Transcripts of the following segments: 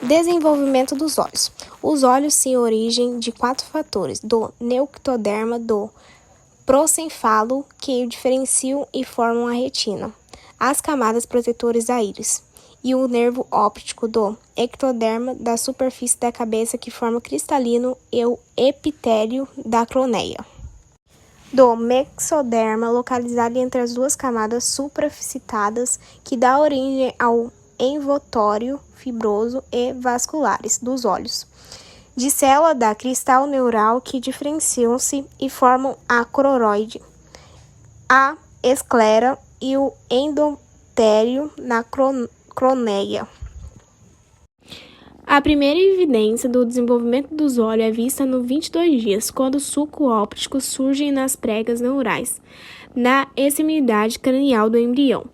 Desenvolvimento dos olhos. Os olhos têm origem de 4 fatores: do nectoderma, do procencefalo, que o diferenciam e formam a retina, as camadas protetoras da íris, e o nervo óptico do ectoderma, da superfície da cabeça, que forma o cristalino, e o epitélio da córnea. Do mexoderma, localizado entre as duas camadas suprafícias, que dá origem ao envoltório fibroso e vasculares dos olhos. De célula da cristal neural, que diferenciam-se e formam a coroide, a esclera e o endotélio na córnea. A primeira evidência do desenvolvimento dos olhos é vista no 22 dias, quando os sucos ópticos surgem nas pregas neurais, na extremidade cranial do embrião,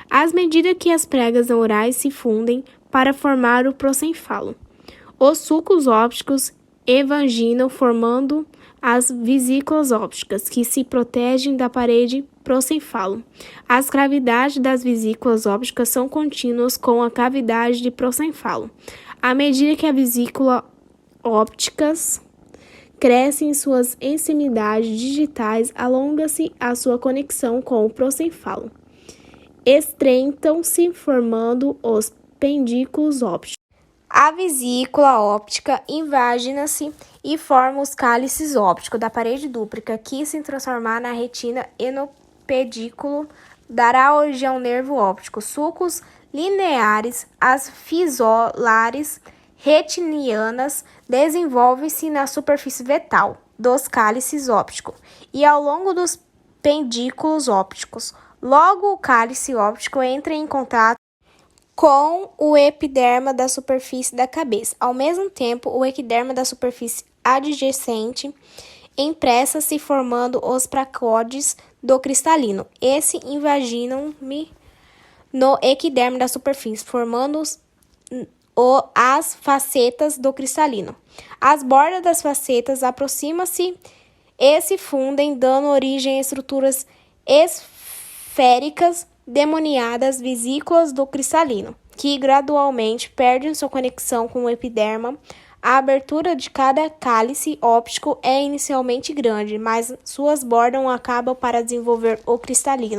à medida que as pregas neurais se fundem para formar o procencefalo. Os sucos ópticos evanginam, formando as vesículas ópticas, que se protegem da parede procencefalo. As cavidades das vesículas ópticas são contínuas com a cavidade de procencefalo. À medida que as vesículas ópticas crescem em suas extremidades digitais, alonga-se a sua conexão com o procencefalo. Estreitam-se, formando os pendículos ópticos. A vesícula óptica invagina-se e forma os cálices ópticos da parede dúplia, que se transformar na retina e no pedículo dará origem ao nervo óptico. Sucos lineares, as fissulares retinianas, desenvolvem-se na superfície vetal dos cálices ópticos e ao longo dos pendículos ópticos. Logo, o cálice óptico entra em contato com o epiderma da superfície da cabeça. Ao mesmo tempo, o equiderma da superfície adjacente impressa-se, formando os placóides do cristalino. Esse invaginam-me no equiderma da superfície, formando as facetas do cristalino. As bordas das facetas aproximam-se e se fundem, dando origem a estruturas esféricas denominadas vesículas do cristalino, que gradualmente perdem sua conexão com o epiderma. A abertura de cada cálice óptico é inicialmente grande, mas suas bordas acabam para desenvolver o cristalino.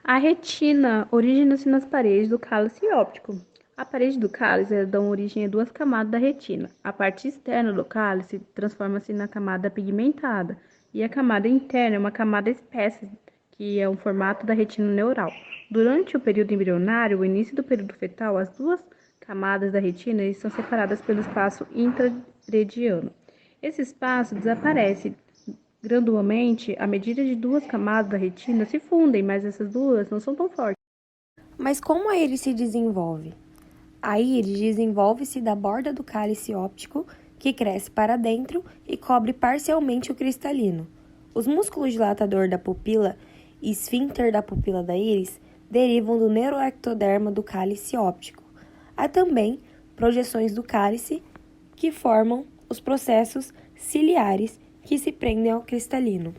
A retina origina-se nas paredes do cálice óptico. A parede do cálice dá origem a 2 camadas da retina. A parte externa do cálice transforma-se na camada pigmentada, e a camada interna é uma camada espessa, que é um formato da retina neural. Durante o período embrionário, o início do período fetal, as 2 camadas da retina estão separadas pelo espaço intrarediano. Esse espaço desaparece gradualmente à medida que 2 camadas da retina se fundem, mas essas 2 não são tão fortes. Mas como a íris se desenvolve? A íris desenvolve-se da borda do cálice óptico, que cresce para dentro e cobre parcialmente o cristalino. Os músculos dilatador da pupila e esfíncter da pupila da íris derivam do neuroectoderma do cálice óptico. Há também projeções do cálice que formam os processos ciliares que se prendem ao cristalino.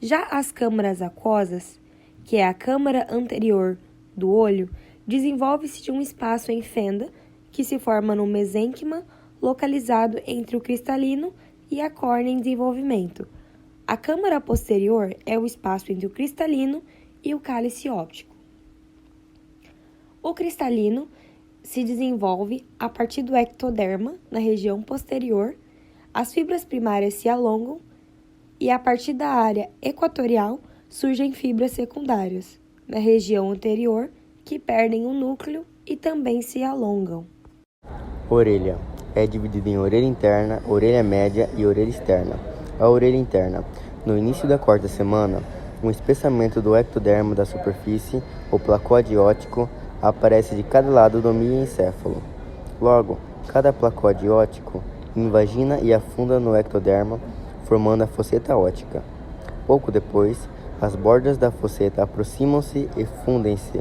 Já as câmaras aquosas, que é a câmara anterior do olho, desenvolve-se de um espaço em fenda que se forma no mesênquima, localizado entre o cristalino e a córnea em desenvolvimento. A câmara posterior é o espaço entre o cristalino e o cálice óptico. O cristalino se desenvolve a partir do ectoderma, na região posterior. As fibras primárias se alongam e a partir da área equatorial surgem fibras secundárias, na região anterior, que perdem o núcleo e também se alongam. Orelha. É dividida em orelha interna, orelha média e orelha externa. A orelha interna. No início da 4ª semana, um espessamento do ectoderma da superfície, o placóide óptico, aparece de cada lado do mieloencéfalo. Logo, cada placóide óptico invagina e afunda no ectoderma, formando a fosseta óptica. Pouco depois, as bordas da fosseta aproximam-se e fundem-se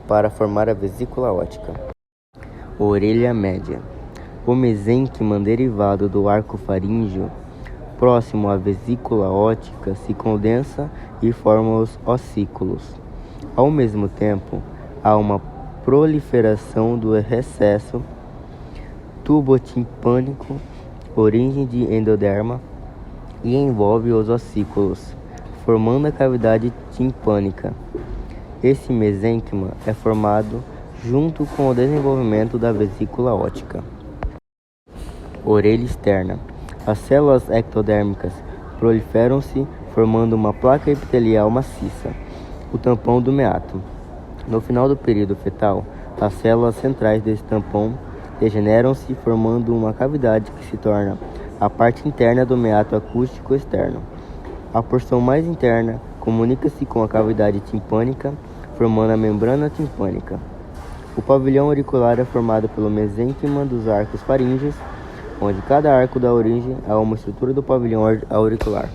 para formar a vesícula óptica. Orelha média. O mesênquima derivado do arco faríngeo, próximo à vesícula óptica, se condensa e forma os ossículos. Ao mesmo tempo, há uma proliferação do recesso tubo timpânico, origem de endoderma, e envolve os ossículos, formando a cavidade timpânica. Esse mesênquima é formado junto com o desenvolvimento da vesícula óptica. Orelha externa. As células ectodérmicas proliferam-se, formando uma placa epitelial maciça, o tampão do meato. No final do período fetal, as células centrais desse tampão degeneram-se, formando uma cavidade que se torna a parte interna do meato acústico externo. A porção mais interna comunica-se com a cavidade timpânica, formando a membrana timpânica. O pavilhão auricular é formado pelo mesênquima dos arcos faríngeos, onde cada arco dá origem a uma estrutura do pavilhão auricular.